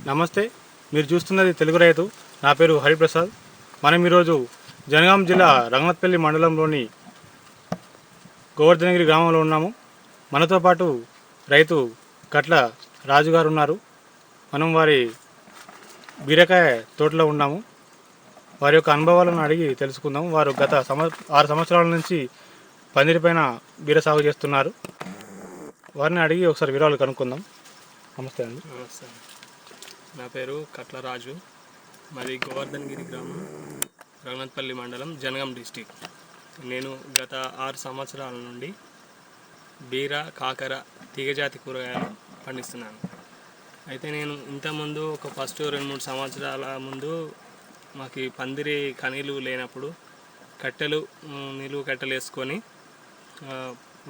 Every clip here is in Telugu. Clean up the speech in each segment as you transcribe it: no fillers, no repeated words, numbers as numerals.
నమస్తే, మీరు చూస్తున్నది తెలుగు రైతు. నా పేరు హరిప్రసాద్. మనం ఈరోజు జనగాం జిల్లా రంగనాథపల్లి మండలంలోని గోవర్ధనగిరి గ్రామంలో ఉన్నాము. మనతో పాటు రైతు కట్ల రాజు గారు ఉన్నారు. మనం వారి బీరకాయ తోటలో ఉన్నాము. వారి యొక్క అనుభవాలను అడిగి తెలుసుకుందాం. వారు గత 6 సంవత్సరాల నుంచి పందిరిపైన బీర సాగు చేస్తున్నారు. వారిని అడిగి ఒకసారి వివరాలు కనుక్కుందాం. నమస్తే అండి. నమస్తే. నా పేరు కట్ల రాజు. మాది గోవర్ధనగిరి గ్రామం, రంగనాథపల్లి మండలం, జనగాం డిస్టిక్. నేను గత 6 సంవత్సరాల నుండి బీర, కాకర, తీగజాతి కూరగాయలు పండిస్తున్నాను. అయితే నేను ఇంతకుముందు ఒక ఫస్ట్ 2-3 సంవత్సరాల ముందు మాకు పందిరి కనీలు లేనప్పుడు కట్టెలు, నిలువు కట్టెలు వేసుకొని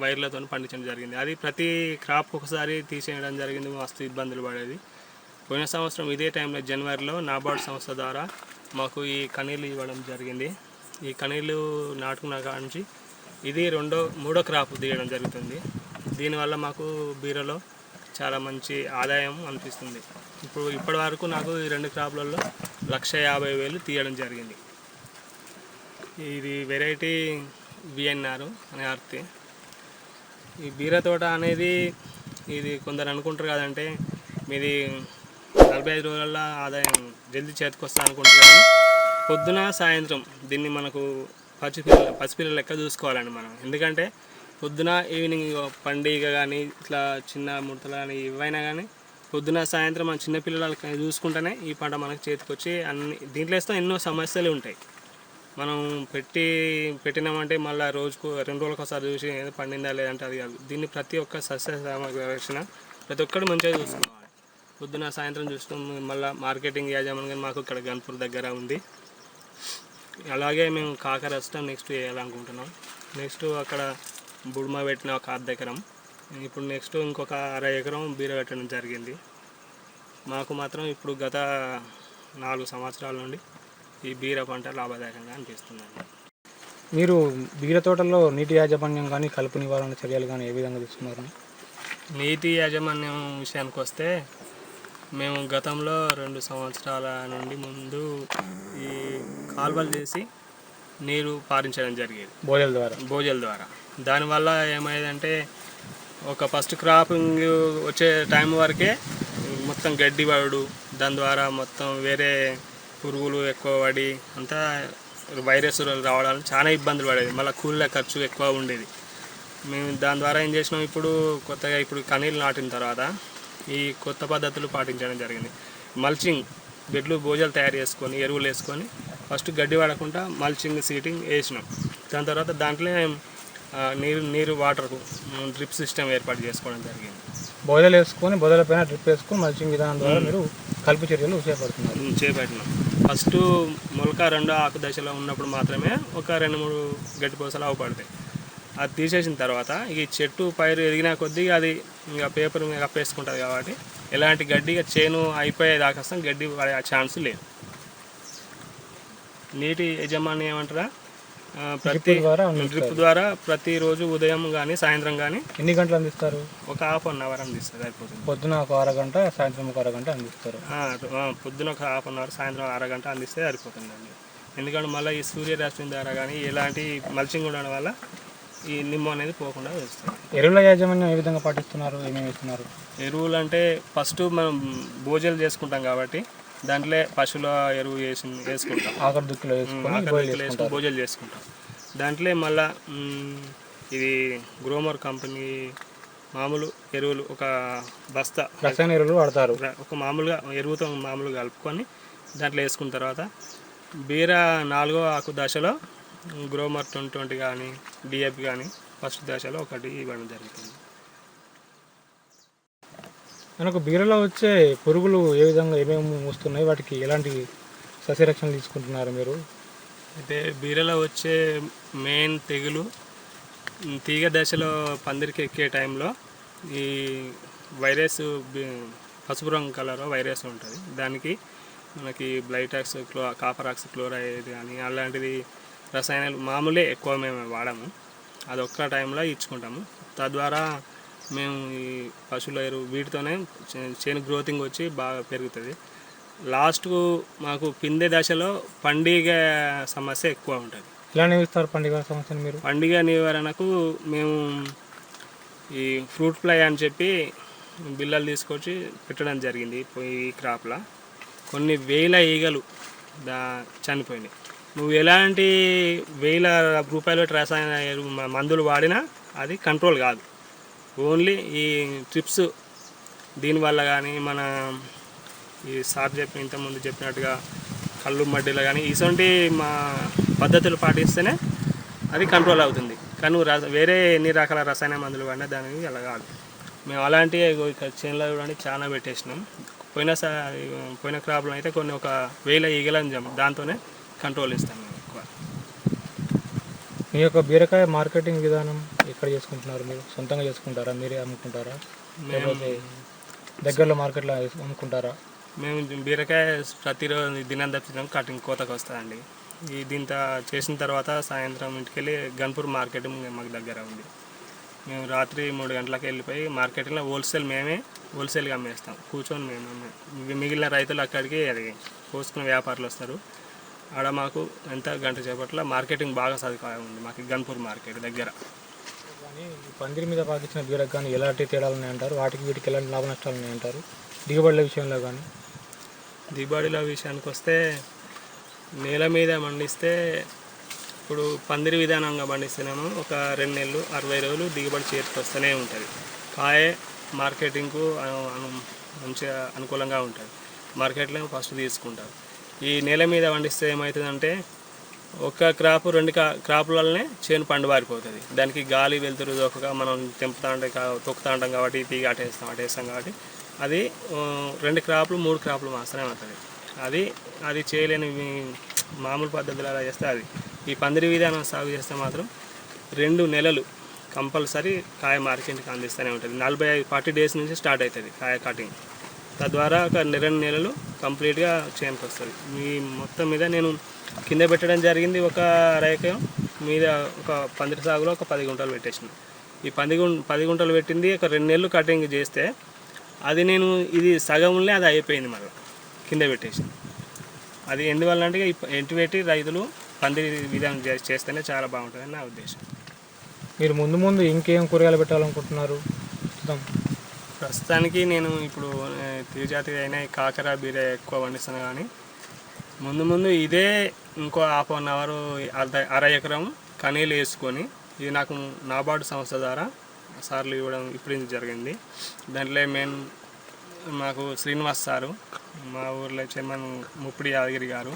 వైర్లతో పండించడం జరిగింది. అది ప్రతి క్రాప్ ఒకసారి తీసేయడం జరిగింది. మస్తు ఇబ్బందులు పడేది. పోయిన సంవత్సరం ఇదే టైంలో జనవరిలో నాబార్డ్ సంస్థ ద్వారా మాకు ఈ కనీలు ఇవ్వడం జరిగింది. ఈ కనీలు నాటుకున్న కాడ నుంచి ఇది మూడో క్రాప్ తీయడం జరుగుతుంది. దీనివల్ల మాకు బీరలో చాలా మంచి ఆదాయం అనిపిస్తుంది. ఇప్పటి వరకు నాకు ఈ 2 క్రాప్లలో 1,50,000 తీయడం జరిగింది. ఇది వెరైటీ VNR అనే ఆర్తి. ఈ బీర తోట అనేది ఇది కొందరు అనుకుంటారు కదంటే మీది 45 రోజుల ఆదాయం జల్దీ చేతికి వస్తా అనుకుంటారు. కానీ పొద్దున సాయంత్రం దీన్ని మనకు పసిపిల్లల లెక్క చూసుకోవాలండి మనం. ఎందుకంటే పొద్దున ఈవినింగ్ పండుగ కానీ ఇట్లా చిన్న ముడతలు కానీ ఏవైనా కానీ పొద్దున సాయంత్రం మన చిన్నపిల్లలకి చూసుకుంటేనే ఈ పంట మనకు చేతికి వచ్చి దీంట్లో వేస్తే ఎన్నో సమస్యలు ఉంటాయి. మనం పెట్టినామంటే మళ్ళీ రోజుకు 2 రోజులకు ఒకసారి చూసి ఏదో పండిందా లేదంటే అది కాదు. దీన్ని ప్రతి ఒక్క సస్య రక్షణ ప్రతి ఒక్కరు మంచిగా చూసుకోవాలి. పొద్దున సాయంత్రం చూస్తాం. మళ్ళీ మార్కెటింగ్ యాజమాన్యం మాకు ఇక్కడ గన్పూర్ దగ్గర ఉంది. అలాగే మేము కాకర వస్తాం నెక్స్ట్ వేయాలనుకుంటున్నాం. నెక్స్ట్ అక్కడ బుడ్మ పెట్టిన ఒక 1/2 ఎకరం, ఇప్పుడు నెక్స్ట్ ఇంకొక 1/2 ఎకరం బీర పెట్టడం జరిగింది. మాకు మాత్రం ఇప్పుడు గత 4 సంవత్సరాల నుండి ఈ బీర పంట లాభదాయకంగా అనిపిస్తుందండి. మీరు బీర తోటల్లో నీటి యాజమాన్యం కానీ కలుపు నివారణ చర్యలు కానీ ఏ విధంగా తీసుకున్నారు? నీటి యాజమాన్యం విషయానికి వస్తే మేము గతంలో 2 సంవత్సరాల నుండి ముందు ఈ కాలువలు చేసి నీరు పారించడం జరిగేది బోజల ద్వారా. దానివల్ల ఏమైందంటే ఒక ఫస్ట్ క్రాపింగ్ వచ్చే టైం వరకే మొత్తం గడ్డి పడు, దాని ద్వారా మొత్తం వేరే పురుగులు ఎక్కువ పడి అంతా వైరస్ రావడానికి చాలా ఇబ్బందులు పడేది. మళ్ళీ కూలీల ఖర్చు ఎక్కువ ఉండేది. మేము దాని ద్వారా ఏం చేసినాం, కొత్తగా కనీళ్ళు నాటిన తర్వాత ఈ కొత్త పద్ధతులు పాటించడం జరిగింది. మల్చింగ్ బెడ్లు బోజలు తయారు చేసుకొని ఎరువులు వేసుకొని ఫస్ట్ గడ్డి పడకుండా మల్చింగ్ సీటింగ్ వేసినాం. దాని తర్వాత దాంట్లో నీరు వాటర్ డ్రిప్ సిస్టమ్ ఏర్పాటు చేసుకోవడం జరిగింది. బోదలు వేసుకొని బోదల పైన డ్రిప్ వేసుకొని మల్చింగ్ విధానం ద్వారా మీరు కలుపు చర్యలు చేపట్టినాం. ఫస్ట్ మొలక 2 ఆకు దశలో ఉన్నప్పుడు మాత్రమే ఒక 2-3 గడ్డి పూసలు అవపడతాయి. అది తీసేసిన తర్వాత ఈ చెట్టు పైరు ఎదిగిన కొద్దీ అది ఇంకా పేపర్ మీద కప్పేసుకుంటుంది. కాబట్టి ఎలాంటి గడ్డి చేను అయిపోయేదాకా గడ్డి పడే ఛాన్స్ లేదు. నీటి యజమాని ఏమంటారా, డ్రిప్ ద్వారా ప్రతిరోజు ఉదయం కానీ సాయంత్రం కానీ. ఎన్ని గంటలు అందిస్తారు? ఒక 1/2 అవర్ అందిస్తారు, అయిపోతుంది. పొద్దున ఒక 1/2 గంట, సాయంత్రం ఒక 1/2 గంట అందిస్తారు. పొద్దున ఒక 1/2 అవర్, సాయంత్రం 1/2 గంట అందిస్తే సరిపోతుందండి. ఎందుకంటే మళ్ళీ ఈ సూర్యరశ్మి ద్వారా కానీ ఎలాంటి మల్చింగ్ ఉండడం వల్ల ఈ నిమ్మ అనేది పోకుండా వస్తుంది. ఎరువుల యాజమాన్యం ఏ విధంగా పాటిస్తున్నారు? ఏమేమి ఇస్తున్నారు? ఎరువులు అంటే ఫస్ట్ మనం భోజనాలు చేసుకుంటాం కాబట్టి దాంట్లో పశువుల ఎరువు వేసుకుంటాం. ఆఖరి దుక్కులో వేసుకొని భోజనాలు చేసుకుంటాం. దాంట్లో మళ్ళీ ఇది గ్రోమర్ కంపెనీ మామూలు ఎరువులు ఒక బస్తా రసాయన ఎరువులు వాడతారు. ఒక మామూలుగా ఎరువుతో మామూలుగా కలుపుకొని దాంట్లో వేసుకున్న తర్వాత బీర 4వ ఆకు దశలో గ్రోమర్ 2020 కానీ DAP కానీ ఫస్ట్ దశలో ఒకటి ఇవ్వడం జరుగుతుంది. మనకు బీరలో వచ్చే పురుగులు ఏ విధంగా ఏమేమి వస్తున్నాయి, వాటికి ఎలాంటి సస్యరక్షణ తీసుకుంటున్నారు మీరు? అయితే బీరలో వచ్చే మెయిన్ తెగులు తీగ దశలో పందిరికి ఎక్కే టైంలో ఈ వైరస్ పసుపు రంగు కలర్ వైరస్ ఉంటుంది. దానికి మనకి బ్లైటాక్స్, కాపరాక్స్ క్లోరైడ్ కానీ అలాంటిది రసాయనాలు మామూలే ఎక్కువ మేము వాడము. అదొక్క టైంలో ఇచ్చుకుంటాము. తద్వారా మేము ఈ పశువుల ఎరువు వీటితోనే చేను గ్రోతింగ్ వచ్చి బాగా పెరుగుతుంది. లాస్ట్కు మాకు పిందె దశలో పండుగ సమస్య ఎక్కువ ఉంటుంది. ఎలా నిలుస్తారు పండుగ సమస్యను మీరు? పండుగ నివారణకు మేము ఈ ఫ్రూట్ ఫ్లై అని చెప్పి బిళ్ళలు తీసుకొచ్చి పెట్టడం జరిగింది. ఈ క్రాప్లో కొన్ని వేల ఈగలు చనిపోయినాయి. నువ్వు ఎలాంటి వేల రూపాయల రసాయన మందులు వాడినా అది కంట్రోల్ కాదు. ఓన్లీ ఈ ట్రిప్స్ దీనివల్ల కానీ మన ఈ సార్ ఇంతకుముందు చెప్పినట్టుగా కళ్ళు మడ్డీలు కానీ ఇటువంటి మా పద్ధతులు పాటిస్తేనే అది కంట్రోల్ అవుతుంది. కానీ వేరే ఎన్ని రకాల రసాయన మందులు వాడినా దానికి అలా కాదు. మేము అలాంటి చేనులో చూడండి చాలా పెట్టేసినాం. పోయిన క్రాప్లో అయితే కొన్ని 1000 ఈగలని దాంతోనే కంట్రోల్ ఇస్తాం మేము ఎక్కువ. మీ యొక్క బీరకాయ మార్కెటింగ్ విధానం ఎక్కడ చేసుకుంటున్నారు? మీరు సొంతంగా చేసుకుంటారా, మీరే అమ్ముకుంటారా, లేకపోతే దగ్గరలో మార్కెట్లో అమ్ముకుంటారా? మేము బీరకాయ ప్రతిరోజు దినం తప్పినాం కటింగ్ కోతకు వస్తుందండి. దీంతో చేసిన తర్వాత సాయంత్రం ఇంటికి వెళ్ళి గన్పూర్ మార్కెట్ మాకు దగ్గర ఉంది. మేము రాత్రి 3 గంటలకు వెళ్ళిపోయి మార్కెట్లో మేమే హోల్సేల్గా అమ్మేస్తాం. కూర్చొని మేము మిగిలిన రైతులు అక్కడికి అది కోసుకున్న వ్యాపారులు వస్తారు. ఆడ మాకు ఎంత గంట చేపట్ల మార్కెటింగ్ బాగా సదుపాయం ఉంది మాకు గన్పూర్ మార్కెట్ దగ్గర. కానీ పందిరి మీద పాకించిన బీరకు కానీ ఎలాంటి తేడాలు ఉన్నాయంటారు? వాటికి వీటికి ఎలాంటి లాభ నష్టాలు ఉన్నాయంటారు? దిగుబడుల విషయంలో కానీ? దిగుబడుల విషయానికి వస్తే నేల మీద పండిస్తే ఇప్పుడు పందిరి విధానంగా పండిస్తేనేమో ఒక 2 నెలలు 60 రోజులు దిగుబడి చేతికి వస్తూనే ఉంటుంది. కాయ మార్కెటింగ్కు మంచిగా అనుకూలంగా ఉంటుంది. మార్కెట్లో ఫస్ట్ తీసుకుంటారు. ఈ నేల మీద పండిస్తే ఏమవుతుందంటే ఒక క్రాప్ 2 క్రాపులనే చేను పండుబారిపోతుంది. దానికి గాలి వెళ్తురు దొక్కగా మనం తొక్కుతా ఉంటాం కాబట్టి తీగ అటేస్తాం కాబట్టి అది 2 క్రాపులు 3 క్రాపులు మాత్రమే అవుతుంది. అది చేయలేని మామూలు పద్ధతులు అలా చేస్తే అది ఈ పందిరి విధానం సాగు చేస్తే మాత్రం 2 నెలలు కంపల్సరీ కాయ మార్కెట్కి అందిస్తూనే ఉంటుంది. 40 డేస్ నుంచి స్టార్ట్ అవుతుంది కాయ కటింగ్. తద్వారా ఒక 2 నెలలు కంప్లీట్గా చేనుకు వస్తుంది. ఈ మొత్తం మీద నేను కింద పెట్టడం జరిగింది. ఒక అరెకరం మీద ఒక పందిరి సాగులో ఒక 10 గుంటలు పెట్టేసిన. ఈ 10 గుంటలు పెట్టింది ఒక 2 నెలలు కటింగ్ చేస్తే అది నేను ఇది సగంలో అది అయిపోయింది. మళ్ళీ కింద పెట్టేసింది. అది ఎందువల్ల అంటే ఎంటి పెట్టి రైతులు పందిరి విధానం చేస్తేనే చాలా బాగుంటుందని నా ఉద్దేశం. మీరు ముందు ఇంకేం కూరగాయలు పెట్టాలనుకుంటున్నారు? ప్రస్తుతానికి నేను ఇప్పుడు తీరుజాతి అయినా కాకర బీర ఎక్కువ పండిస్తాను. కానీ ముందు ఇదే ఇంకో 1/2 అవర్ అర ఎకరం కనీలు వేసుకొని ఇది నాకు నాబార్డు సంస్థ ద్వారా సార్లు ఇవ్వడం ఇప్పుడు జరిగింది. దాంట్లో మాకు శ్రీనివాస్ సారు, మా ఊర్లో చైర్మన్ ముప్పిడి యాదగిరి గారు,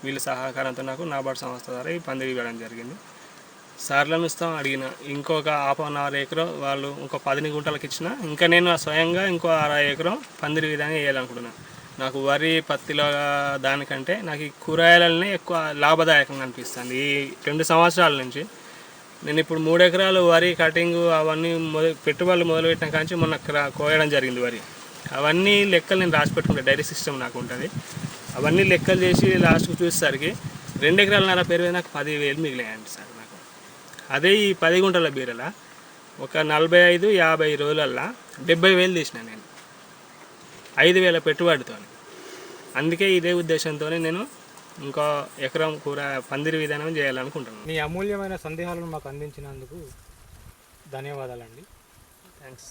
వీళ్ళ సహకారంతో నాకు నాబార్డు సంస్థ ద్వారా ఈ పందిరి ఇవ్వడం జరిగింది. సార్లను ఇస్తాం అడిగిన ఇంకొక 1/2 అవర్ ఎకరం వాళ్ళు ఇంకో 10 గుంటలకు ఇచ్చిన ఇంకా నేను స్వయంగా ఇంకో అర ఎకరం పందిరి విధంగా వేయాలనుకుంటున్నాను. నాకు వరి పత్తిలో దానికంటే నాకు ఈ కూరగాయలనే ఎక్కువ లాభదాయకంగా అనిపిస్తుంది. ఈ 2 సంవత్సరాల నుంచి నేను ఇప్పుడు 3 ఎకరాలు వరి కటింగ్ అవన్నీ పెట్టుబడులు మొదలుపెట్టిన కానీ మొన్న కోయడం జరిగింది వరి. అవన్నీ లెక్కలు నేను రాసి పెట్టుకుంటే డైరీ సిస్టమ్ నాకు ఉంటుంది. అవన్నీ లెక్కలు చేసి లాస్ట్కు చూసేసరికి 2 ఎకరాలన్నర పెరిగి నాకు 10,000 మిగిలాయండి సార్ నాకు. అదే ఈ 10 గుంటల బీరల ఒక 45-50 రోజులల్లో 70,000 తీసిన నేను 5,000 పెట్టుబడితో. అందుకే ఇదే ఉద్దేశంతో నేను ఇంకో ఎకరం పందిరి విధానం చేయాలనుకుంటున్నాను. మీ అమూల్యమైన సందేహాలను మాకు అందించినందుకు ధన్యవాదాలండి. థ్యాంక్స్.